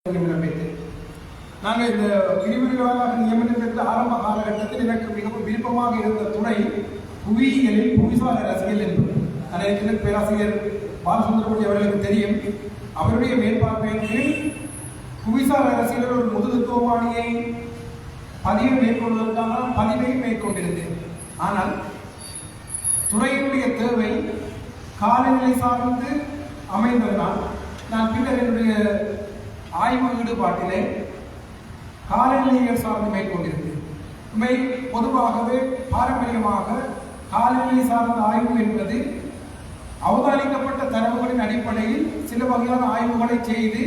நாங்கள் இந்த விரிவுரைகளாக நியமனம் பெற்ற ஆரம்ப காலகட்டத்தில் எனக்கு மிகவும் விருப்பமாக இருந்த துறை புவியியலில் புவிசார் அரசியல் என்பது. அதற்கு பேராசிரியர் பாலசுந்தரமூர்த்தி அவர்களுக்கு தெரியும். அவருடைய மேற்பார்வையின் கீழ் புவிசார் அரசியலில் ஒரு முதுகுத்துவமானியை பதிவை மேற்கொள்வதற்கான பதிவை மேற்கொண்டிருந்தேன். ஆனால் துறையினுடைய தேவை காலநிலை சார்ந்து அமைந்ததனால் நான் பின்னர் என்னுடைய ஆய்வு ஈடுபாட்டிலே காலநிலைகள் சார்ந்து மேற்கொண்டிருந்தேன். உண்மை பொதுவாகவே பாரம்பரியமாக காலநிலை சார்ந்த ஆய்வு என்பது அவதானிக்கப்பட்ட தரவுகளின் அடிப்படையில் சில வகையான ஆய்வுகளை செய்து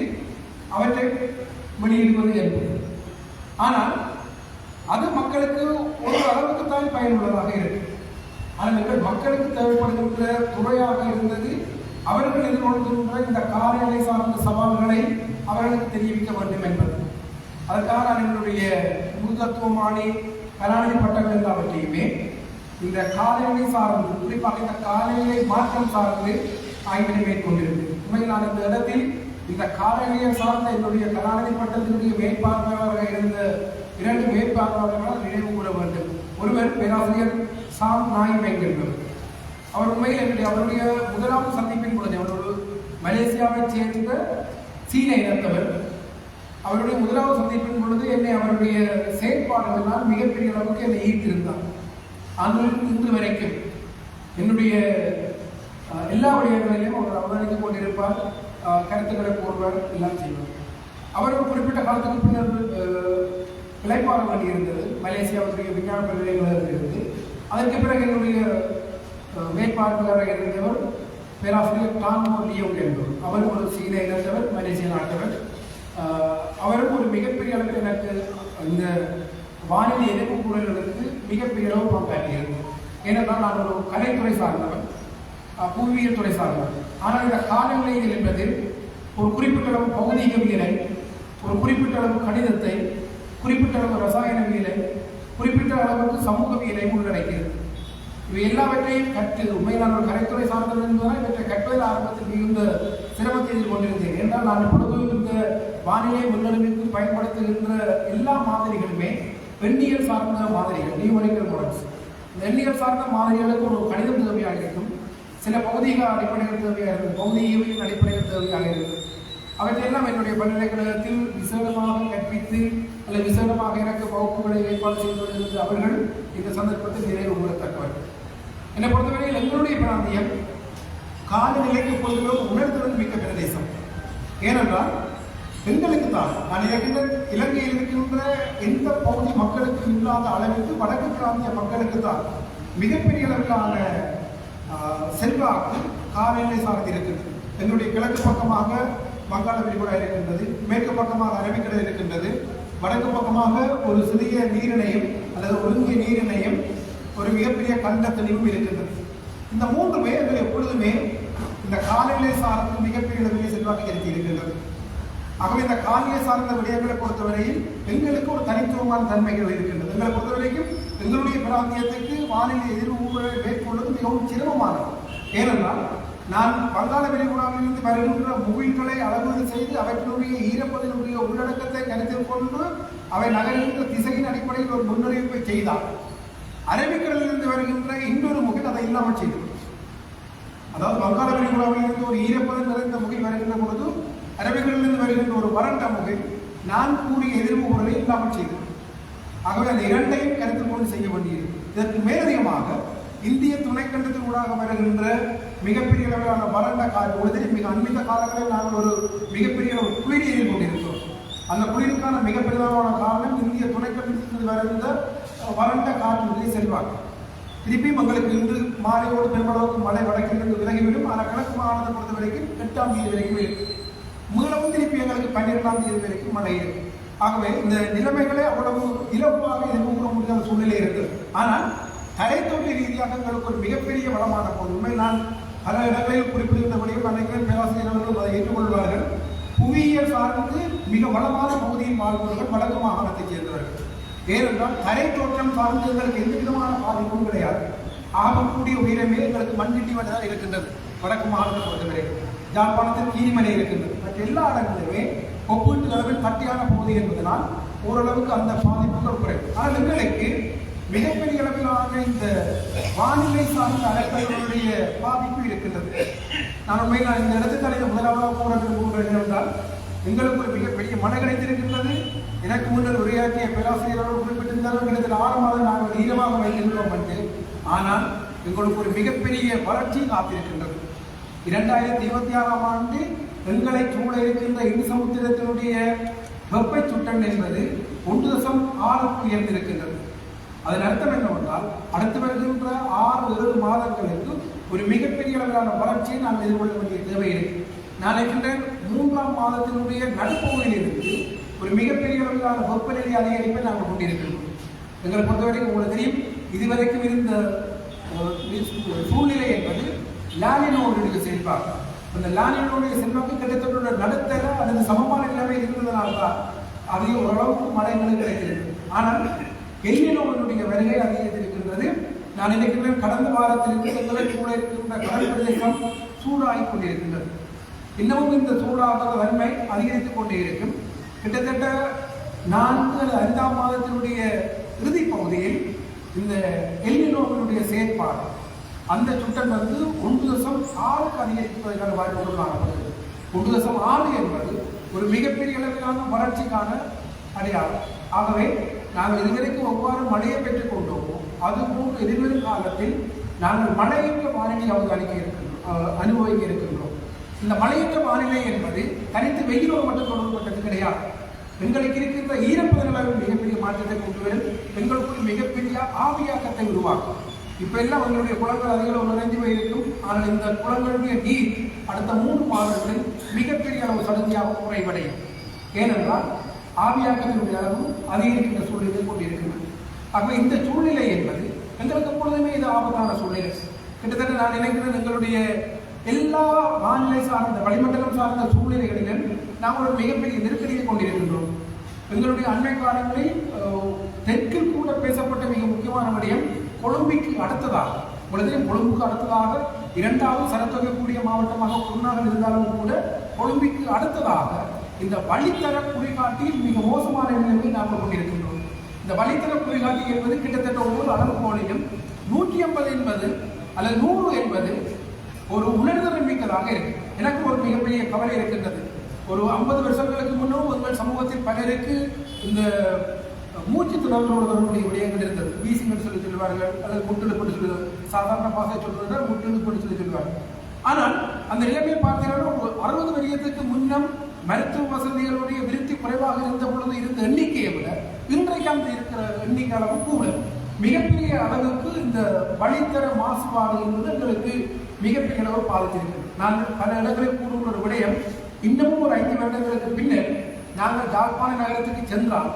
அவற்றை வெளியிடுவது என்பது. ஆனால் அது மக்களுக்கு ஒரு அளவுக்கு தான் பயனுள்ளதாக இருக்கு. ஆனால் மக்களுக்கு தேவைப்படுகின்ற துறையாக இருந்தது அவர்கள் எதிர்கொள்கின்ற இந்த காலநிலை சார்ந்த சவால்களை அவர்களுக்கு தெரிவிக்க வேண்டும் என்பது. அதற்காக நான் என்னுடைய முதுதத்துவமானி கலாநிதி பட்டங்கள் எல்லாவற்றையுமே இந்த காலநிலை சார்ந்து, குறிப்பாக இந்த காலநிலை மாற்றம் சார்ந்து ஆய்வினை மேற்கொண்டிருந்தேன். உண்மையில் நான் இந்த இடத்தில் இந்த காலநிலையை சார்ந்த என்னுடைய கலாநிதி பட்டத்தினுடைய மேற்பார்வையாளராக இருந்த 2 மேற்பார்வையாளர்களால் நினைவு கூற வேண்டும். ஒருவர் பேராசிரியர் சாம் நாயிம் என்பவர். அவர் உண்மையில் அவருடைய முதலாவது சந்திப்பின் பொழுது, அவர் ஒரு மலேசியாவை சேர்ந்த சீன இனத்தவர். அவருடைய முதலாவது சந்திப்பின் பொழுது என்னை அவருடைய செயற்பாடுகளால் மிகப்பெரிய அளவுக்கு என்னை ஈர்த்திருந்தார். அன்றிலிருந்து இன்று வரைக்கும் என்னுடைய எல்லா விடயங்களிலும் அவர் அவதானித்துக் கொண்டிருப்பார், கருத்துக்களை கூறுவார், எல்லாம் செய்வார். அவர் ஒரு குறிப்பிட்ட காலத்துக்கு பின்னர் இழைப்பாட வேண்டியிருந்தது மலேசியாவுடைய விஞ்ஞான பல்கலைக்கழகத்திலிருந்து. அதற்கு பிறகு என்னுடைய மேற்பார்வையாளராக இருந்தவர் பேராசிரியர் டாங்கோ லியோங் என்பவர். அவர் ஒரு சீன இனத்தவர், மலேசிய நாட்டவர். அவரும் ஒரு மிகப்பெரிய அளவில் எனக்கு இந்த வானிலை எதிர்ப்பு கூறல்களுக்கு மிகப்பெரிய அளவு பங்காற்றியிருந்தது. ஏனென்றால் நான் ஒரு கலைத்துறை சார்ந்தவர், புவியியல் துறை சார்ந்தவர். ஆனால் இந்த காலநிலையில் என்பது ஒரு குறிப்பிட்ட அளவு பௌதீகவியலை, ஒரு குறிப்பிட்ட அளவு கணிதத்தை, குறிப்பிட்ட அளவு ரசாயனவியலை, குறிப்பிட்ட அளவுக்கு சமூகவியலை உள்ளடக்கிறது. இவை எல்லாவற்றையும் கற்று உண்மையிலான ஒரு கலைத்துறை சார்ந்தது என்பதால் இவற்றை கற்பதில் ஆரம்பத்தில் மிகுந்த சிரமத்தை எதிர்கொண்டிருந்தேன். என்றால் நான் இப்பொழுது இந்த வானிலை முன்னறிவிப்பு பயன்படுத்துகின்ற எல்லா மாதிரிகளுமே எண்ணியல் சார்ந்த மாதிரிகள், நியூமரிக்கல் மாடல்ஸ். இந்த எண்ணியல் சார்ந்த மாதிரிகளுக்கு ஒரு கணிதம் தேவையாக இருக்கும், சில பௌதீக அடிப்படைகள் தேவையாக இருக்கும், பௌதீகவியலின் அடிப்படைகள் தேவையாக இருக்கும். அவற்றையெல்லாம் என்னுடைய பல்கலைக்கழகத்தில் விசேடமாக கற்பித்து அல்லது விசேடமாக எனக்கு வகுப்புகளை ஏற்பாடு செய்து கொண்டிருந்த அவர்கள் இந்த சந்தர்ப்பத்தில் நிறைவு கூறத்தக்கவர்கள். என்னை பொறுத்தவரையில் எங்களுடைய பிராந்தியம் காலநிலைக்கு பொறுத்தவரை உணர்திறன் மிக்க பிரதேசம். ஏனென்றால் எங்களுக்கு தான் நான் இருக்கின்ற இலங்கையில் இருக்கின்ற எந்த பகுதி மக்களுக்கு இல்லாத அளவிற்கு வடக்கு பிராந்திய மக்களுக்கு தான் மிகப்பெரிய அளவிலான செல்வாக்கு காலநிலை சார்ந்து இருக்கின்றது. எங்களுடைய கிழக்கு பக்கமாக வங்காள விரிகுடா இருக்கின்றது, மேற்கு பக்கமாக அரபிக்கடல் இருக்கின்றது, வடக்கு பக்கமாக ஒரு சிறிய நீரிணையும் அல்லது ஒருங்கிய நீரிணையும் ஒரு மிகப்பெரிய கண்டத்தெளிவும் இருக்கின்றது. இந்த 3 எங்கள் எப்பொழுதுமே இந்த காலநிலை சார்ந்து மிகப்பெரிய அளவிலே செல்வாக்கு செலுத்தி இருக்கின்றது. ஆகவே இந்த காலநிலை சார்ந்த விடயங்களை பொறுத்தவரையில் எங்களுக்கு ஒரு தனித்துவமான தன்மைகள் இருக்கின்றது. எங்களை பொறுத்தவரைக்கும் எங்களுடைய பிராந்தியத்துக்கு வானிலை எதிர்வுகளை மேற்கொள்வது மிகவும் சிரமமானது. ஏனென்றால் நான் வங்காள விரிகுடாவிலிருந்து வருகின்ற முகில்களை அளவீடு செய்து அவற்றினுடைய ஈரப்பதனுடைய உள்ளடக்கத்தை கருத்தில் கொண்டு அவை நகர்கின்ற திசையின் அடிப்படையில் ஒரு முன்னறிவிப்பை செய்தார். அரபிக்கடலிலிருந்து வருகின்ற இன்னொரு முகில் அதை இல்லாமல் செய்தது. அதாவது வங்காள விரிகுடாவிலிருந்து ஒரு ஈரப்பதம் நிறைந்த முகில் வருகின்ற பொழுது அரபிக்கடலிலிருந்து வருகின்ற ஒரு வறண்ட முகில் நான் கூறிய எதிர்ப்பு பொருளை இல்லாமல் செய்தது. ஆகவே அந்த 2ஐயும் கருத்தில் கொண்டு செய்ய வேண்டியது. இதற்கு மேலதிகமாக இந்திய துணைக்கண்டத்தின் ஊடாக வருகின்ற மிகப்பெரிய அளவிலான வறண்ட கால மிக அண்மித்த காலங்களில் நாங்கள் ஒரு மிகப்பெரிய ஒரு குளிரை எதிர்கொண்டிருக்கிறோம். அந்த குளிருக்கான மிக பெரிதான காரணம் இந்திய துணைக்கண்டத்தில் வருகின்ற வறண்ட காற்றினுடைய செல்வாக்கு. திருப்பியும் எங்களுக்கு இன்று மாலையோடு பெருமளவுக்கு மழை வடக்கிலிருந்து விலகிவிடும். ஆனால் கிழக்கு மாகாணத்தை பொறுத்த வரைக்கும் 8ஆம் தேதி வரைக்கும் இருக்கு. மீளவும் திருப்பி எங்களுக்கு 12ஆம் தேதி வரைக்கும் மழை இருக்கு. ஆகவே இந்த நிலைமைகளை அவ்வளவு இலவாக எதிர்கொள்ள முடியாத சூழ்நிலை இருக்குது. ஆனால் கலைத்தொழில் ரீதியாக எங்களுக்கு ஒரு மிகப்பெரிய வளமான போது உண்மை நான் பல இடங்களில் குறிப்பிடுகின்றபடியும் அன்றைக்கு பேராசிரியர் அவர்கள் அதை ஏற்றுக்கொள்வார்கள். புவியியல் சார்ந்து மிக வளமான பகுதியில் வாழ்பவர்கள் வடக்கு மாகாணத்தைச் சேர்ந்தவர்கள். ஏனென்றால் தரை தோற்றம் சார்ந்து எங்களுக்கு எந்த விதமான பாதிப்பும் கிடையாது. ஆகக்கூடிய உயிரமே எங்களுக்கு மண்ணிட்டி வழிதான் இருக்கின்றது. வடக்கு மாகாணத்தை பொறுத்தவரை யாழ்ப்பாணத்தில் கீரிமலை இருக்கின்றது. மற்ற எல்லா இடங்களிலுமே ஒப்பீட்டு அளவில் தட்டியான பகுதி என்பதனால் ஓரளவுக்கு அந்த பாதிப்புகள் குறையும். ஆனால் எங்களுக்கு மிகப்பெரிய அளவிலான இந்த வானிலை சார்ந்த அழைப்புகளுடைய பாதிப்பு இருக்கின்றது. நான் உண்மையில் இந்த இடத்துக்கு முதலாவதாக கூற என்றால் எங்களுக்கு ஒரு மிகப்பெரிய மழை கிடைத்திருக்கின்றது. எனக்கு முன்னர் உரையாற்றிய பேராசிரியரோடு குறிப்பிட்டிருந்தாலும் கிட்டத்தட்ட 6 மாதம் நாங்கள் ஈரமாக வைத்திருக்கிறோம் என்று. ஆனால் எங்களுக்கு ஒரு மிகப்பெரிய வறட்சி காத்திருக்கின்றது. 2026ஆம் ஆண்டு எங்களை சூழ இருக்கின்ற இந்து சமுத்திரத்தினுடைய வெப்ப சுட்டம் என்பது 1.6 உயர்ந்திருக்கின்றது. அதன் அர்த்தம் என்னவென்றால் அடுத்து வருகின்ற 6-7 மாதங்களுக்கு ஒரு மிகப்பெரிய அளவிலான வறட்சியை நாம் எதிர்கொள்ள வேண்டிய தேவை இருக்கு. நான் இருக்கின்றேன் 3ஆம் மாதத்தினுடைய நடுப்பகுதியில் இருந்து ஒரு மிகப்பெரிய அளவிலான வெப்பநிலை அதிகரிப்பை நாங்கள் கொண்டிருக்கின்றோம். எங்களை பொறுத்தவரைக்கும் உங்களுக்கு தெரியும், இதுவரைக்கும் இருந்த சூழ்நிலை என்பது லானினோவுடைய செயல்பாடு. அந்த லானினோவுடைய செல்வாக்கு கிட்டத்தட்ட நடுத்தர அல்லது சமமான நிலைமை இருந்ததனால்தான் அதிக ஓரளவுக்கு மழைகளும் கிடைக்கிறது. ஆனால் எல்லினோவினுடைய வருகை அதிகரித்திருக்கின்றது. நான் நினைக்கிறேன் கடந்த வாரத்திலிருந்து எங்களுக்கு கூட இருக்கின்ற கடல் பிரதேசம் சூடாகிக் கொண்டிருக்கின்றது. இன்னமும் இந்த சூடாக வன்மை அதிகரித்துக் கொண்டே இருக்கும். கிட்டத்தட்ட 4 அல்லது 5ஆம் மாதத்தினுடைய இறுதி பகுதியில் இந்த எல்லினோவினுடைய செயற்பாடு அந்த சுட்டம் 1.6க்கு அதிகரிப்பதற்கான வாய்ப்புகள் காணப்படுகிறது. 1.6 என்பது ஒரு மிகப்பெரிய அளவிலான வறட்சிக்கான அடையாளம். ஆகவே நாங்கள் இதுவரைக்கும் எவ்வாறு மழையை பெற்றுக் கொண்டோமோ அதுபோன்று எதிர்வரும் காலத்தில் நாங்கள் மழையற்ற வானிலை அனுபவிக்க இருக்கின்றோம். இந்த மழையற்ற வானிலை என்பது தனித்து வெயிலோடு மட்டும் தொடர்புபட்டது கிடையாது. எங்களுக்கு இருக்கின்ற ஈரப்பதன் மிகப்பெரிய மாற்றத்தை கொண்டு வரும். எங்களுக்குள் மிகப்பெரிய ஆவியாக்கத்தை உருவாக்கும். இப்ப எல்லாம் எங்களுடைய குளங்கள் அதிகளவு நிறைந்து போயிருக்கும். ஆனால் இந்த குளங்களுடைய நீர் அடுத்த 3 மாதங்களில் மிகப்பெரிய அளவு சடுதியாக குறைவடையும். ஏனென்றால் ஆவியாக்கத்தினுடைய அளவு அதிகரிக்கின்ற சூழ்நிலை கொண்டிருக்கின்றது. ஆகவே இந்த சூழ்நிலை என்பது எங்களுக்கு எப்பொழுதுமே இது ஆபத்தான சூழ்நிலை. கிட்டத்தட்ட நான் நினைக்கிறேன் எங்களுடைய எல்லா வானிலை சார்ந்த வளிமண்டலம் சார்ந்த சூழ்நிலைகளிலும் நாம் ஒரு மிகப்பெரிய நெருக்கடியை கொண்டிருக்கின்றோம். எங்களுடைய அண்மை காலங்களில் தெற்கில் கூட பேசப்பட்ட மிக முக்கியமான விடயம் கொழும்பிற்கு அடுத்ததாக, கொழும்புக்கு அடுத்ததாக 2வது சரத்தொகைக்கூடிய மாவட்டமாக குருநாகல் இருந்தாலும் கூட கொழும்பிற்கு அடுத்ததாக இந்த வழித்தர குறிகாட்டியில் மிக மோசமான நிலைமை நாம் கொண்டிருக்கின்றோம். இந்த வழித்தர குறிகாட்டி என்பது கிட்டத்தட்ட ஒவ்வொரு அளவுகோலிலும் 150 என்பது அல்லது 100 என்பது ஒரு உணர்தல் மிக்கதாக இருக்கு. எனக்கு ஒரு மிகப்பெரிய கவலை இருக்கின்றது. ஒரு 50 வருஷங்களுக்கு முன்னும் உங்கள் சமூகத்தில் பலருக்கு இந்த மூச்சு திணறலோடு தொடர்புடைய விடயங்கள் இருந்தது. வீசிங் சொல்லி சொல்லுவார்கள், அல்லது முட்டெழுப்பு சொல்லி சாதாரண பாசை சொல்றாங்க, முட்டெழுப்பு சொல்லி சொல்லுவார்கள். ஆனால் அந்த நிலைமையை பார்த்தீங்கன்னா ஒரு 60 வருடத்துக்கு முன்னம் மருத்துவ வசதிகளுடைய விருத்தி குறைவாக இருந்த பொழுது இருந்த எண்ணிக்கையை விட இன்றைக்கு அந்த இருக்கிற எண்ணிக்கை அளவு கூட மிகப்பெரிய அளவுக்கு இந்த வழித்தர மாசுபாடு என்பது எங்களுக்கு மிகப்பெரிய அளவு பாதித்திருக்கிறது. நான் பல இடங்களில் கூறுகிற ஒரு விடயம், இன்னமும் ஒரு 5 வருடங்களுக்கு பின்னர் நாங்கள் யாழ்ப்பாண நகரத்துக்கு சென்றால்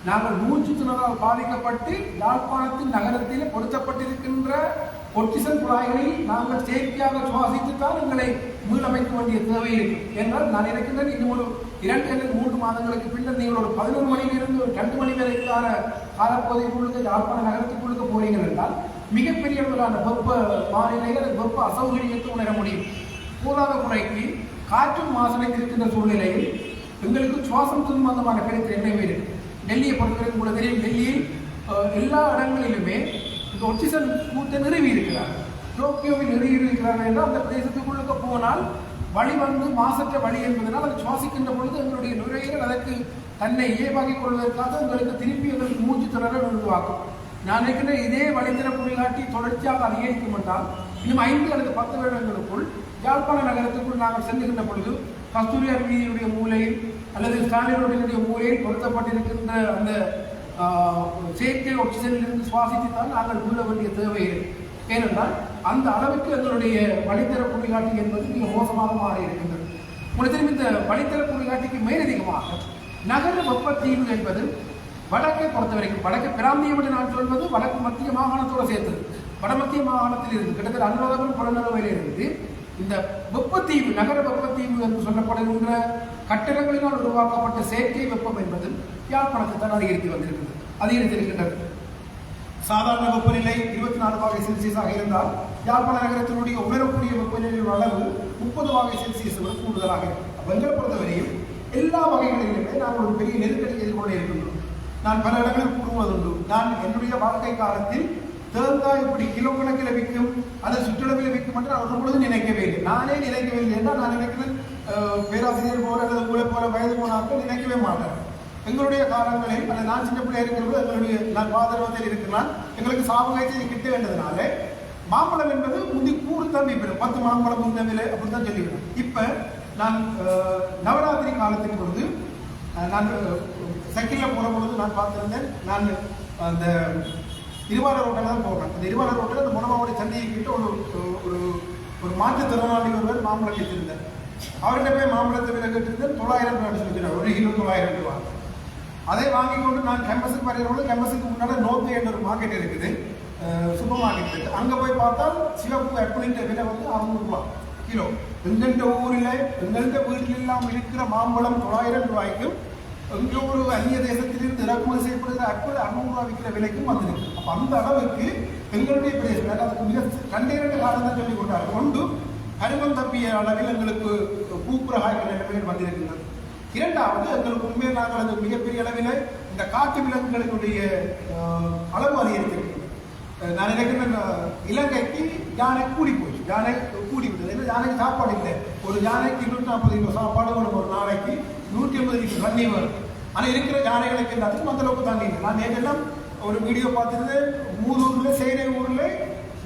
நாங்கள் மூச்சு திணறலால் பாதிக்கப்பட்டு யாழ்ப்பாணத்தின் நகரத்தில் பொருத்தப்பட்டிருக்கின்ற ஒட்சிசன் குழாய்களில் நாங்கள் செயற்கையாக சுவாசித்துத்தான் எங்களை மீளமைக்க வேண்டிய தேவை இருக்கும். என்றால் நான் நினைக்கின்றேன் இன்னும் ஒரு 2 அல்லது 3 மாதங்களுக்கு பின்னர் நீங்கள் ஒரு 11 மணியிலிருந்து ஒரு 2 மணி வரைக்கான காலப்பகுதிக்குள்ளுக்கு யாழ்ப்பாண நகரத்துக்குள்ளுக்கு போறீங்கள் என்றால் மிகப்பெரிய அளவிலான வெப்ப வானிலைகள் வெப்ப அசௌகரியத்தை உணர முடியும். கூடாத குறைக்கு காற்றும் மாசடைந்து இருக்கின்ற சூழ்நிலையில் எங்களுக்கு சுவாசம் சம்பந்தமான கிடைத்த எண்ணெய் இருக்கு. டெல்லியை பொறுத்தவரைக்கும் கூட தெரியும், டெல்லியில் எல்லா இடங்களிலுமே இந்த ஒட்சிசன் பூத்தை நிறுவி இருக்கிறார். டோக்கியோவில் நிறுவி இருக்கிறார்கள் என்றால் அந்த பிரதேசத்துக்குள்ளுக்கு போனால் வழி மாசற்ற வழி என்பதனால் அதை சுவாசிக்கின்ற பொழுது எங்களுடைய நுரையீரல் அதற்கு தன்னை இயல்பாக்கிக் கொள்வதற்காக உங்களுக்கு திருப்பி எங்களுக்கு மூச்சு திணறல் உருவாக்கும். நான் நினைக்கின்ற இதே வழித்தர குறிகாட்டி தொடர்ச்சியாக அதிகரிக்கும் என்றால் இன்னும் 5 அல்லது 10 வருடங்களுக்குள் யாழ்ப்பாண நகரத்துக்குள் நாங்கள் செல்லுகின்ற பொழுது கஸ்தூரியார் வீதியுடைய மூலையில் அல்லது ஸ்டாலின் ரோட்டினுடைய மூலையில் பொருத்தப்பட்டிருக்கின்ற அந்த செயற்கை ஆக்சிஜனிலிருந்து சுவாசித்துத்தான் நாங்கள் உள்ள வேண்டிய தேவை இருக்கு. ஏனென்றால் அந்த அளவுக்கு எங்களுடைய வழித்தர குறிகாட்டி என்பது மிக மோசமாக மாறி இருக்கின்றது. உங்களுக்கு இந்த வழித்தர குறிகாட்டிக்கு மேலதிகமாக நகர வெப்பத்தீவு என்பது வடக்கை பொறுத்த வரைக்கும், வடக்கு பிராந்தியம் என்று நான் சொல்வது வடக்கு மத்திய மாகாணத்தோடு சேர்த்தது. வடமத்திய மாகாணத்தில் இருந்து கிட்டத்தட்ட அனுராதபுரம் புலனறுவையில் இருந்து இந்த வெப்பத்தீவு, நகர வெப்பத்தீவு என்று சொல்லப்படுகின்ற கட்டடங்களினால் உருவாக்கப்பட்ட செயற்கை வெப்பம் என்பது யாழ்ப்பாணத்தை தான் அதிகரித்திருக்கின்றது. சாதாரண வெப்பநிலை 24°C இருந்தால் யாழ்ப்பாண நகரத்தினுடைய உணரக்கூடிய வெப்பநிலையின் அளவு 30°C கூடுதலாக இருக்கும். எங்களை பொறுத்தவரையில் எல்லா வகைகளிலுமே நான் ஒரு பெரிய நெருக்கடி எதிர்கொள்ள இருக்கின்றோம். நான் பல இடங்களில் கூறுவதுண்டு, நான் என்னுடைய வாழ்க்கை காலத்தில் தேங்காய் இப்படி கிலோ கணக்கில் விற்கும் அதை சுற்றளவில் விற்கும் என்று நான் ஒரு பொழுது நினைக்கவே இல்லை. நானே நினைக்கவில்லை என்றால் நான் நினைக்கிறேன் பேராசிரியர் போல அல்லது உங்களை போல வயது போனாக்கள் நினைக்கவே மாட்டேன். எங்களுடைய காலங்களில் அல்லது நான் சின்ன பிள்ளை இருக்கிறது எங்களுடைய நான் பாதரவத்தில் இருக்கிறான் எங்களுக்கு சாவகாய்ச்சி கிட்ட வேண்டதுனால மாம்பழம் என்பது முந்தி கூறு தான் விற்பேன் 10 மாம்பழம் முன்னவில்லை அப்படித்தான் சொல்லிவிடும். இப்போ நான் நவராத்திரி காலத்தின் பொழுது நான் சைக்கிளில் போகிற பொழுது நான் பார்த்துருந்தேன். நான் அந்த இருவாளர் ரோட்டில் தான் போகிறேன். அந்த இருவாளர் ரோட்டில் அந்த முனமாவுடைய சந்தையை கிட்ட ஒரு ஒரு மாற்றுத்திறனாளி ஒருவர் மாம்பழம் வச்சிருந்தேன். அவர்கிட்ட போய் மாம்பழத்தை விலை கேட்டிருந்தேன். 900 ரூபாய் சொல்லிக்கிறேன், 1 கிலோ 900 ரூபாய். அதை வாங்கி கொண்டு நான் கேம்பஸுக்கு வருகிறவங்க கேம்பஸுக்கு முன்னால் நோர்த் என்ற ஒரு மார்க்கெட் இருக்குது, சூப்பர் மார்க்கெட் இருக்குது. அங்கே போய் பார்த்தால் சிவப்பு ஆப்பிளின் விலை வந்து 600 ரூபா கிலோ. எங்கெந்த ஊரில் எங்கெந்த வீட்டில் இல்லாமல் இருக்கிற மாம்பழம் 900 ரூபாய்க்கும் இங்கே ஒரு அந்நிய தேசத்திலிருந்து இறக்குமதி செய்யப்படுகிற ஆப்பிள் 600 ரூபாய் விற்கிற விலைக்கும் வந்திருக்கு. அப்போ அந்த அளவுக்கு எங்களுடைய பிரதேசம் அதுக்கு மிக 2 காரணத்தை சொல்லிக் கொண்டார். ஒன்று, பருவம் தப்பிய அளவில் எங்களுக்கு பூப்புரகாய்கள் நிலைமைகள் வந்திருக்கின்றது. இரண்டாவது, எங்களுக்கு உண்மையில் நாங்கள் அது மிகப்பெரிய அளவில் இந்த காட்டு விலங்குகளினுடைய அளவு அதிகரித்திருக்கு. நான் நினைக்கிறேன் இலங்கைக்கு யானை கூடி போச்சு, யானை கூடி விட்டது. ஏன்னா யானைக்கு சாப்பாடு இல்லை. ஒரு யானைக்கு 240 கிலோ சாப்பாடு வரும், ஒரு நாளைக்கு 180 லிட்டர் தண்ணி வரும். ஆனால் இருக்கிற யானைகளுக்கு எல்லாத்துக்கும் அந்த அளவுக்கு தண்ணி இல்லை. நான் நேற்றெல்லாம் ஒரு வீடியோ பார்த்துருந்து மூதூரில் சேரை ஊரில்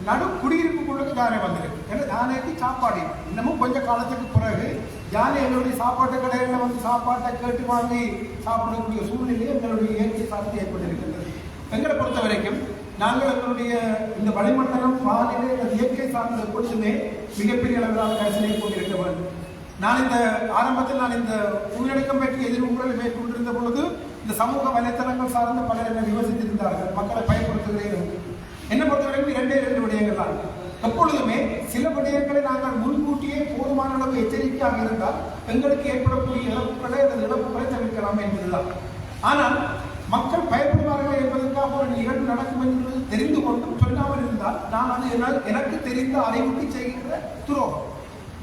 நடு குடியிருப்புக்குள்ளுக்கு யானை வந்திருக்கு. ஏன்னா யானைக்கு சாப்பாடு இல்லை. இன்னமும் கொஞ்சம் காலத்துக்கு பிறகு யானை எங்களுடைய சாப்பாட்டு கடைகளில் வந்து சாப்பாட்டை கேட்டு வாங்கி சாப்பிடக்கூடிய சூழ்நிலை எங்களுடைய இயற்கை சார்ந்து ஏற்பட்டிருக்கின்றது. எங்களை பொறுத்த வரைக்கும் நாங்கள் எங்களுடைய இந்த வளிமண்டலம் வானிலை இயற்கை சார்ந்த எப்பொழுதுமே மிகப்பெரிய அளவிலான கரிசனை கொண்டிருக்க வேண்டும். நான் இந்த ஆரம்பத்தில் நான் இந்த உள்ளடக்கம் பற்றி எதிர்ப்புகளை மேற்கொண்டிருந்த பொழுது இந்த சமூக வலைத்தளங்கள் சார்ந்த பலர் என்னை விமர்சித்திருந்தார்கள். மக்களை பயன்படுத்துகிறேன். என்ன பொறுத்தவரைக்கும் 2 விடயங்கள் தான். எப்பொழுதுமே சில விடயங்களை நாங்கள் முன்கூட்டியே போதுமான அளவு எச்சரிக்கையாக இருந்தால் எங்களுக்கு ஏற்படக்கூடிய இழப்புகளை அல்லது இழப்புகளை தவிர்க்கலாம் என்பதுதான். ஆனால் மக்கள் பயப்படுவார்கள் என்பதற்காக ஒரு நிகழ்வு நடக்கும் என்பது தெரிந்து கொண்டும் சொல்லாமல் இருந்தால் நான் அது எனக்கு தெரிந்த அறிவுக்கு செய்கின்ற துரோகம்.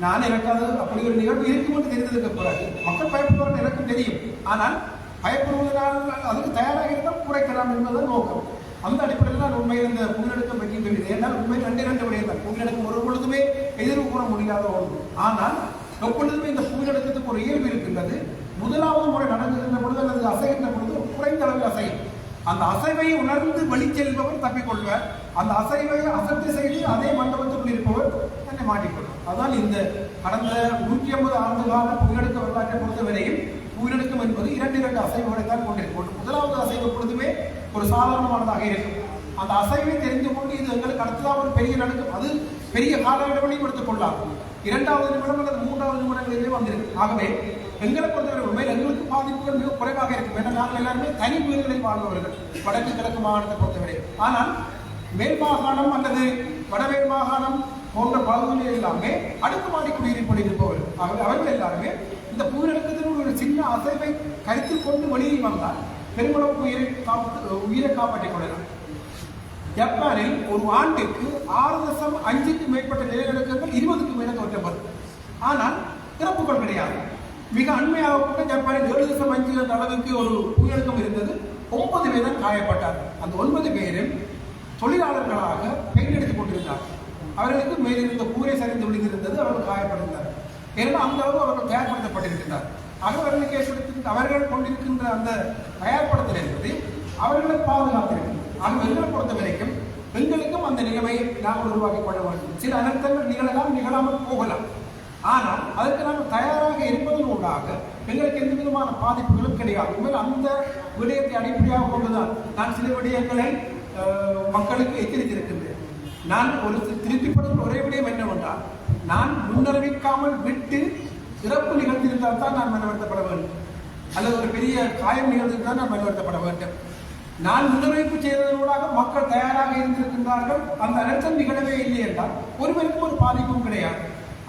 நான் எனக்கு அது அப்படி ஒரு நிகழ்வு இருக்கும் என்று தெரிந்ததுக்கு பிறகு மக்கள் பயப்படுவார்கள் எனக்கும் தெரியும். ஆனால் பயப்படுவதனால் அதுக்கு தயாராக இருந்தால் குறைக்கலாம் என்பதுதான் நோக்கம். அந்த அடிப்படையில் நான் உண்மையில் இந்த புகையிலக்கம் பற்றி சொல்லியது. ஏன்னால் உண்மையில் 2 விடயம் தான். புகையிலக்கம் ஒரு பொழுதுமே எதிர்வு கூற முடியாத ஒன்று. ஆனால் எப்பொழுதுமே இந்த புகையிலக்கத்துக்கு ஒரு இயல்பு இருக்கின்றது. முதலாவது முறை நடந்துகின்ற பொழுது அல்லது அசைகின்ற பொழுது குறைந்த அளவில் அசையும். அந்த அசைவை உணர்ந்து வெளிச்செல்பவர் தப்பிக்கொள்வார். அந்த அசைவை அசத்தை செய்து அதே மண்டபத்துக்குள் இருப்பவர் தன்னை மாட்டிக்கொள்வார். அதான் இந்த கடந்த 150 ஆண்டு கால புகையிலக்க வரலாற்றை பொறுத்தவரையில் புகையிலக்கம் என்பது 2 அசைவுகளை தான் கொண்டிருக்கும். முதலாவது அசைவு பொழுதுமே ஒரு சாதாரணமானதாக இருக்கும். அந்த அசைவை தெரிந்து கொண்டு இது எங்களுக்கு அடுத்ததாக ஒரு பெரிய நடுக்கம், அது பெரிய கால இடைவெளியும் எடுத்துக் கொள்ளலாம். 2வது நிமிடம் அல்லது 3வது நிமிடங்களிலே வந்திருக்கு. ஆகவே எங்களை பொறுத்தவரை உண்மையில் எங்களுக்கு பாதிப்புகள் மிக குறைவாக இருக்கும். ஏன்னா நாங்கள் எல்லாருமே தனி வீடுகளில் வாழ்பவர்கள் வடக்கு கிழக்கு மாகாணத்தை பொறுத்தவரை. ஆனால் மேல் மாகாணம் அல்லது வடமேல் மாகாணம் போன்ற பகுதிகளில் எல்லாமே அடுக்குமாடி குடியிருப்பில் இருப்பவர்கள். அவர்கள் எல்லாருமே இந்த புகையிலக்கத்தின் ஒரு சின்ன அசைவை கருத்தில் கொண்டு வெளியில் வந்தால் பெருமளவு உயிரை காப்பாற்றிக் கொள்ளலாம். ஜப்பானில் ஒரு ஆண்டுக்கு 6.5க்கு மேற்பட்ட நிலநடுக்கங்கள் 20க்கு மேலே தோற்றப்படும். ஆனால் இறப்புகள் கிடையாது. மிக அண்மையாக கூட ஜப்பானில் 7.5 அளவுக்கு ஒரு புயலுக்கம் இருந்தது. 9 பேர் காயப்பட்டார்கள். அந்த 9 பேரும் தொழிலாளர்களாக பெயிண்ட் எடுத்துக் கொண்டிருந்தார்கள். அவர்களுக்கு மேலிருந்த கூரை சரிந்து விழுந்திருந்தது. அவர்கள் காயப்பட்டிருந்தார்கள். ஏன்னா அந்த அளவு அவர்கள் தயார்படுத்தப்பட்டிருக்கிறார். அவர்கள் கொண்டிருக்கின்ற அந்த தயார்படுத்தல் என்பது அவர்களை பாதுகாத்திருக்கிறது. ஆக எங்களை பொறுத்த வரைக்கும் எங்களுக்கும் அந்த நிலைமையை நாங்கள் உருவாக்கி கொள்ள வேண்டும். சில அனர்த்தங்கள் நிகழலாம், நிகழாமல் போகலாம். ஆனால் அதற்கு நாங்கள் தயாராக இருப்பதனூடாக எங்களுக்கு எந்த விதமான பாதிப்புகளும் கிடையாது. உண்மையில் அந்த விடயத்தை அடிப்படையாக கொண்டுதான் நான் சில விடயங்களை மக்களுக்கு எச்சரித்திருக்கின்றேன். நான் ஒரு திருப்திப்படுத்தும் ஒரே விடயம் என்னவென்றால், நான் முன்னறிவிக்காமல் விட்டு இறப்பு நிகழ்த்தியிருந்தால் தான் நான் மனவருத்தப்பட வேண்டும், அல்லது ஒரு பெரிய காயம் நிகழ்ந்திருந்தால் நான் மனவருத்தப்பட வேண்டும். நான் முன்னறிவிப்பு செய்ததனூடாக மக்கள் தயாராக இருந்திருக்கின்றார்கள். அந்த அனர்த்தம் நிகழவே இல்லை என்றால் ஒருவருக்கும் ஒரு பாதிப்பும் கிடையாது.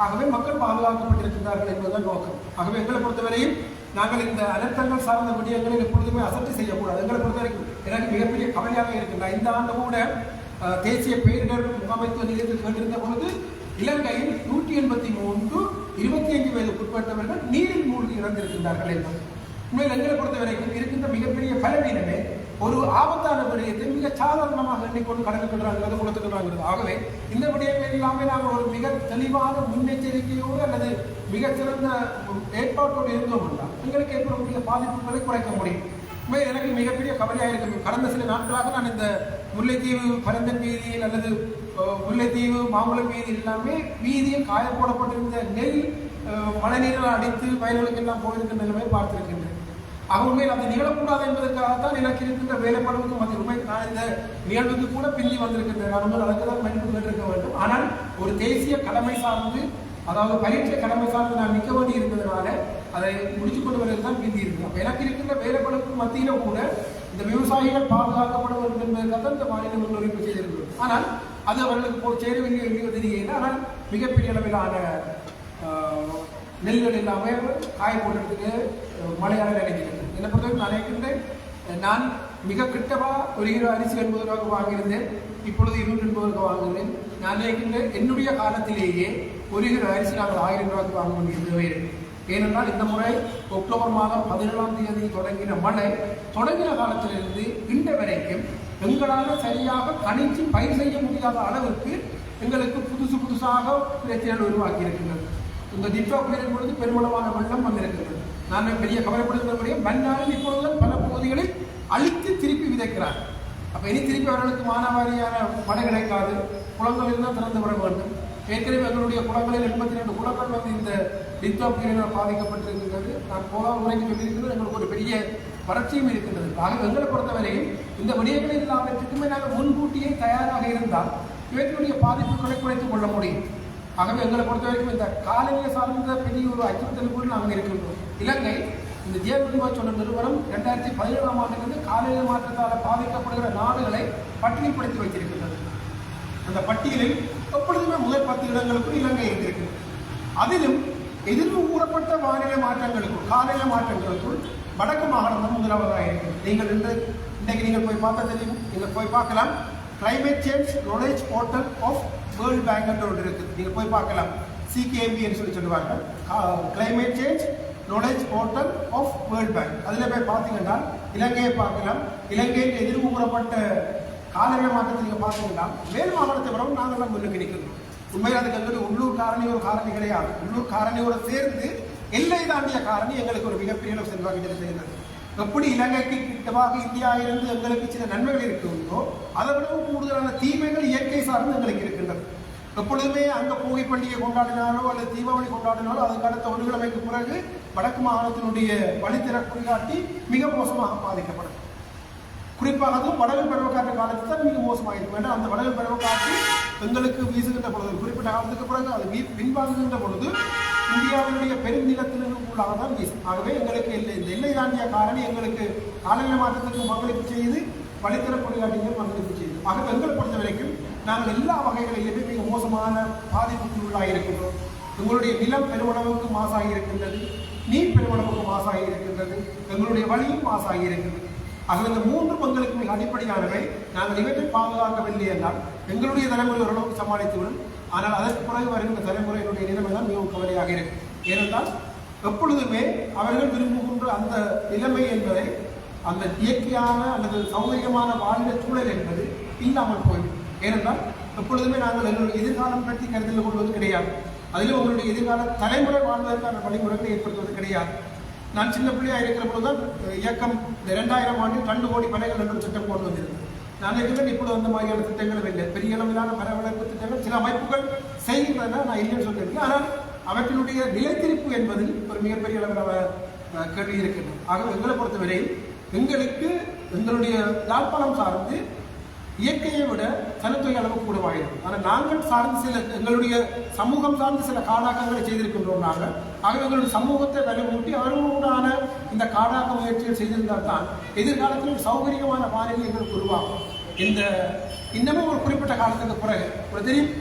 ஆகவே மக்கள் பாதுகாக்கப்பட்டிருக்கின்றார்கள் என்பதுதான் நோக்கம். ஆகவே எங்களை பொறுத்தவரையும் நாங்கள் இந்த அனர்த்தங்கள் சார்ந்த விடயங்களை எப்பொழுதுமே அசட்டை செய்யக்கூடாது. எங்களை பொறுத்தவரைக்கும் எனக்கு மிகப்பெரிய கவலையாக இருக்கின்றன. இந்த ஆண்டு கூட தேசிய பேரிடர் முகாமைத்துவ நிலையத்தில் கேட்டிருந்த பொழுது இலங்கையில் 183 25 வயதுக்கு உட்பட்டவர்கள் நீரில் மூழ்கி இறந்திருக்கின்றார்கள் என்பது உண்மையில் எங்களை பொறுத்த வரைக்கும் இருக்கின்ற மிகப்பெரிய பலவீனமே ஒரு ஆபத்தான விடயத்தை மிக சாதாரணமாக எண்ணிக்கொண்டு கடந்துக்கிறாங்கிறது கொடுத்துக்கிறாங்கிறது. ஆகவே இந்த விடயங்கள் எல்லாமே நாங்கள் ஒரு மிக தெளிவான முன்னெச்சரிக்கையோடு அல்லது மிகச்சிறந்த ஏற்பாட்டோடு இருந்தோம் என்றால் எங்களுக்கு ஏற்படக்கூடிய பாதிப்புகளை குறைக்க முடியும். எனக்கு மிகப்பெரிய கவலையாக இருக்கு. கடந்த சில நாட்களாக நான் இந்த முல்லைத்தீவு பரந்தன் வீதியில் அல்லது முல்லைத்தீவு மாங்குளம் வீதியில் எல்லாமே வீதியில் காயப்போடப்பட்டிருந்த நெல் மழைநீரால் அடித்து வயல்களுக்கு எல்லாம் போயிருக்கின்ற நிலைமை பார்த்திருக்கின்றேன். உண்மையில் அது நிகழக்கூடாது என்பதற்காகத்தான் எனக்கு இருக்கின்ற வேலைப்பாடுகளுக்கும் அது உண்மை. நான் இந்த நிகழ்வுக்கு கூட பிந்தி வந்திருக்கின்றேன். நான் அதுக்கு தான் மதிப்பு கேட்டிருக்க வேண்டும். ஆனால் ஒரு தேசிய கடமை சார்ந்து, அதாவது பரீட்சை கடமை சார்ந்து நான் நிற்க வேண்டி இருந்ததுனால அதை முடிச்சு கொண்டு வருவது தான் பிந்தி இருக்கு. அப்போ எனக்கு இருக்கின்ற வேலைப்பாடுக்கு மத்தியில கூட இந்த விவசாயிகள் பாதுகாக்கப்பட வேண்டும் என்பதற்காக இந்த மாநில முன்னறிவிப்பு செய்திருக்கிறோம். ஆனால் அது அவர்களுக்கு சேர வேண்டிய தெரியல. ஆனால் மிகப்பெரிய அளவிலான நெல்கள் எல்லாமே காய போடுறதுக்கு மழையால் நினைக்கிறது. என்னை பொறுத்தவரைக்கும் நான் நினைக்கின்றேன், நான் மிக கிட்டவா ஒரு கிலோ அரிசி 80 ரூபாய்க்கு வாங்கியிருந்தேன், இப்பொழுது 280 ரூபாய்க்கு வாங்குகிறேன். நான் நினைக்கின்றேன் என்னுடைய காலத்திலேயே ஒரு கிலோ அரிசி நாங்கள் 1000 ரூபாய்க்கு வாங்க வேண்டியது. ஏனென்றால் இந்த முறை அக்டோபர் மாதம் 17ஆம் தேதி தொடங்கின மழை தொடங்கின காலத்திலிருந்து இன்று வரைக்கும் எங்களால் சரியாக கணிச்சு பயிர் செய்ய முடியாத அளவிற்கு எங்களுக்கு புதுசாக பிரச்சனைகள் உருவாக்கி இருக்கின்றது. இந்த டிப்டாப் பயிரின் பொழுது பெருமளவான வெள்ளம் வந்திருக்கிறது. நான் பெரிய கவலைப்படுகிறபடியே மண்ணாலும் இப்பொழுது பல பகுதிகளில் அழித்து திருப்பி விதைக்கிறார். அப்போ இனி திருப்பி அவர்களுக்கு மானாவாரியான மழை கிடைக்காது. குளங்களில் தான் திறந்து விட வேண்டும். ஏற்கனவே எங்களுடைய குளங்களில் 82 குளங்கள் வந்து இந்த டிப்டாப் பயிரினால் பாதிக்கப்பட்டிருக்கின்றது. நான் போக உரைக்கு சொல்லியிருக்கிறது. எங்களுக்கு ஒரு பெரிய வறட்சியும் இருக்கின்றது. ஆக எங்களை பொறுத்தவரையும் இந்த விடயங்களில் எல்லாவற்றுக்குமே நாங்கள் முன்கூட்டியே தயாராக இருந்தால் இவற்றுடைய பாதிப்புகளை குறைத்துக் கொள்ள முடியும். ஆகவே எங்களை பொறுத்த வரைக்கும் இந்த காலநிலை சார்ந்த பெரிய ஒரு அச்சுறுத்தல் கூட நாங்கள் இருக்கின்றோம். இலங்கை இந்த ஜேபிபா சொன்ன நிறுவனம் 2017ஆம் ஆண்டிலிருந்து காலநிலை மாற்றத்தால் பாதிக்கப்படுகிற நாடுகளை பட்டியல்படுத்தி வைத்திருக்கின்றது. அந்த பட்டியலில் எப்பொழுதுமே முதல் 10 இடங்களுக்கும் இலங்கை இருந்திருக்கிறது. அதிலும் எதிர்ப்பு கூறப்பட்ட வானிலை மாற்றங்களுக்குள் காலநிலை மாற்றங்களுக்குள் வடக்கு மாகாணம் தான் முதலாவதாக இருக்கிறது. நீங்கள் இன்றைக்கு நீங்கள் போய் பார்த்தா தெரியும். நீங்கள் போய் பார்க்கலாம். Climate change knowledge portal of World Bank என்ற ஒன்று இருக்குது. நீங்கள் போய் பார்க்கலாம். CKMB சொல்லி சொல்லுவாங்க. Climate change knowledge portal of World Bank. அதில் போய் பார்த்தீங்கன்னா இலங்கையை பார்க்கலாம். இலங்கையில் எதிர்ப்பு கூறப்பட்ட காலநிலை மாற்றத்தை நீங்கள் பார்த்தீங்கன்னா மேல் மாகாணத்தை விடவும் நாங்கள்லாம் முன்னுக்கு நிற்கிறோம். உண்மையில் அதுக்கு எங்களுக்கு உள்ளூர் காரணி ஒரு காரணி கிடையாது. உள்ளூர் காரணியோடு சேர்ந்து எல்லை தாண்டிய காரணி எங்களுக்கு ஒரு மிகப்பெரிய செல்வாக்கிட்ட செய்கிறது. எப்படி இலங்கைக்கு கிட்டமாக இந்தியா இருந்து எங்களுக்கு சில நன்மைகள் இருக்குதோ அதை விடவும் கூடுதலான தீமைகள் இயற்கை சார்ந்து எங்களுக்கு இருக்கின்றது. எப்பொழுதுமே அங்கே போகி பண்டிகை கொண்டாடினாலோ அல்லது தீபாவளி கொண்டாடினாலோ அதுக்கு அடுத்த ஒரு கிழமைக்கு பிறகு வடக்கு மாகாணத்தினுடைய வழித்திற குறிகாட்டி மிக மோசமாக பாதிக்கப்படும். குறிப்பாக அதுவும் வடகிழக்கு பருவக்காற்று காலத்தில் தான் மிக மோசமாக இருக்கும். ஏன்னா அந்த வடகிழக்கு பருவக்காற்று எங்களுக்கு வீசுகின்ற பொழுது குறிப்பிட்ட காலத்துக்கு பிறகு அது பின்வாங்குகின்ற பொழுது இந்தியாவினுடைய பெருநிலத்தினருக்குள்ளாக தான் வீசும். ஆகவே எங்களுக்கு இந்த எல்லை தாண்டிய காரணி எங்களுக்கு காலநிலை மாற்றத்திற்கு பங்களிப்பு செய்து வழித்தர பொறியாட்டிகள் பங்களிப்பு செய்யுது. ஆகவே எங்களை பொறுத்த வரைக்கும் நாங்கள் எல்லா வகைகளிலுமே மிக மோசமான பாதிப்புக்கு உள்ளாக இருக்கின்றோம். எங்களுடைய நிலம் பெருமளவுக்கு மாசாகி இருக்கின்றது, நீர் பெருமளவுக்கு மாசாகி இருக்கின்றது, எங்களுடைய வழியும் மாசாகி இருக்கின்றது. ஆகவே இந்த 3 எங்களுக்கு மிக அடிப்படையானவை. நாங்கள் இவற்றை பாதுகாக்கவில்லை என்றால் எங்களுடைய தலைமுறை ஓரளவுக்கு சமாளித்துவிடும். ஆனால் அதற்கு பிறகு வருகின்ற தலைமுறையினுடைய நிலைமை தான் மிகவும் கவலையாக இருக்கும். ஏனென்றால் எப்பொழுதுமே அவர்கள் விரும்புகின்ற அந்த நிலைமை என்பதை அந்த இயற்கையான அல்லது சௌகரியமான வாழ்ந்த சூழல் என்பது இல்லாமல் போய்விடும். ஏனென்றால் எப்பொழுதுமே நாங்கள் எங்களுடைய எதிர்காலம் பற்றி கருத்தில் கொள்வது கிடையாது. அதிலும் உங்களுடைய எதிர்கால தலைமுறை வாழ்வதற்கான வழிமுறைகளை ஏற்படுத்துவது கிடையாது. நான் சின்ன பிள்ளையாக இருக்கிற பொழுதுதான் இயக்கம் 2000ஆம் ஆண்டில் 2 கோடி பனைகள் என்ற திட்டம் கொண்டு வந்திருந்தது. நான் இருக்கிறேன் இப்பொழுது அந்த மாதிரியான திட்டங்களும் இல்லை. பெரிய அளவிலான பரவளைப்பு திட்டங்கள் சில அமைப்புகள் செய்கின்றன, நான் இல்லைன்னு சொல்லியிருக்கேன். ஆனால் அவற்றினுடைய நிலைத்திருப்பு என்பதில் ஒரு மிகப்பெரிய அளவில் கேள்வி இருக்கின்றது. ஆகவே எங்களை பொறுத்தவரை எங்களுக்கு எங்களுடைய யாழ்ப்பாணம் சார்ந்து இயற்கையை விட சனத்தொகை அளவு கூடவாயிருக்கும். ஆனால் நாங்கள் சார்ந்து சில எங்களுடைய சமூகம் சார்ந்து சில காடாக்கங்களை செய்திருக்கின்றோம். நாங்கள் ஆகவே எங்களுடைய சமூகத்தை வலுவூட்டி அவர்களோடான இந்த காடாக்க முயற்சிகள் செய்திருந்தால் தான் எதிர்காலத்தில் சௌகரியமான வானிலை எங்களுக்கு உருவாகும். இந்த இன்னமும் ஒரு குறிப்பிட்ட காலத்துக்கு பிறகு ஒரு தெரியும்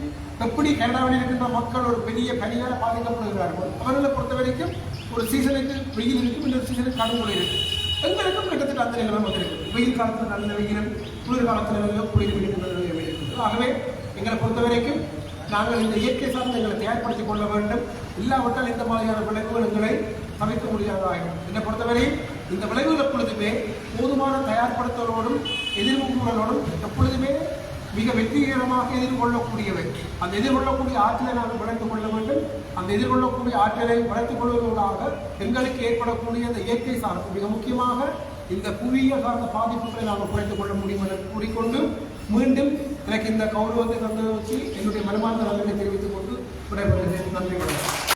எப்படி கனடாவில் இருக்கின்ற மக்கள் ஒரு பெரிய பனியால் பாதிக்கப்படுகிறார்கள். அவர்களை பொறுத்த வரைக்கும் ஒரு சீசனுக்கு வெயில் இருக்கும், இன்னொரு சீசனுக்கு கடுங்குளை இருக்கும். எங்களுக்கும் கிட்டத்தட்ட அந்த நிலைமை இருக்குது. வெயில் காலத்தில் நல்ல வெயிலும், குளிர் காலத்தில் நல்ல குளிர் இருக்கின்ற நிலைமை இருக்குது. ஆகவே எங்களை பொறுத்த வரைக்கும் நாங்கள் இந்த இயற்கை சார்ந்த எங்களை தயார்படுத்திக் கொள்ள வேண்டும். இல்லாவிட்டால் இந்த மாதிரியான விளைவுகள் எங்களை தவிர்க்க முடியாததாகும். என்னை பொறுத்தவரை இந்த விளைவுகள் எப்பொழுதுமே போதுமான தயார்படுத்தலோடும் எதிர்கூறலோடும் எப்பொழுதுமே மிக வெற்றிகரமாக எதிர்கொள்ளக்கூடியவை. அந்த எதிர்கொள்ளக்கூடிய ஆற்றலை நாங்கள் வளர்த்துக் கொள்ள வேண்டும். அந்த எதிர்கொள்ளக்கூடிய ஆற்றலை வளர்த்துக் கொள்வதற்காக எங்களுக்கு ஏற்படக்கூடிய இந்த இயற்கை சார்ந்த மிக முக்கியமாக இந்த புவியியல் சார்ந்த பாதிப்புகளை நாங்கள் குறைத்துக் கொள்ள முடியும் என கூறிக்கொண்டு மீண்டும் எனக்கு இந்த கௌரவத்தை தந்து வச்சு என்னுடைய மனமார்ந்த நன்றியை தெரிவித்துக் கொண்டு விடைபெறுகிறேன். நன்றி வணக்கம்.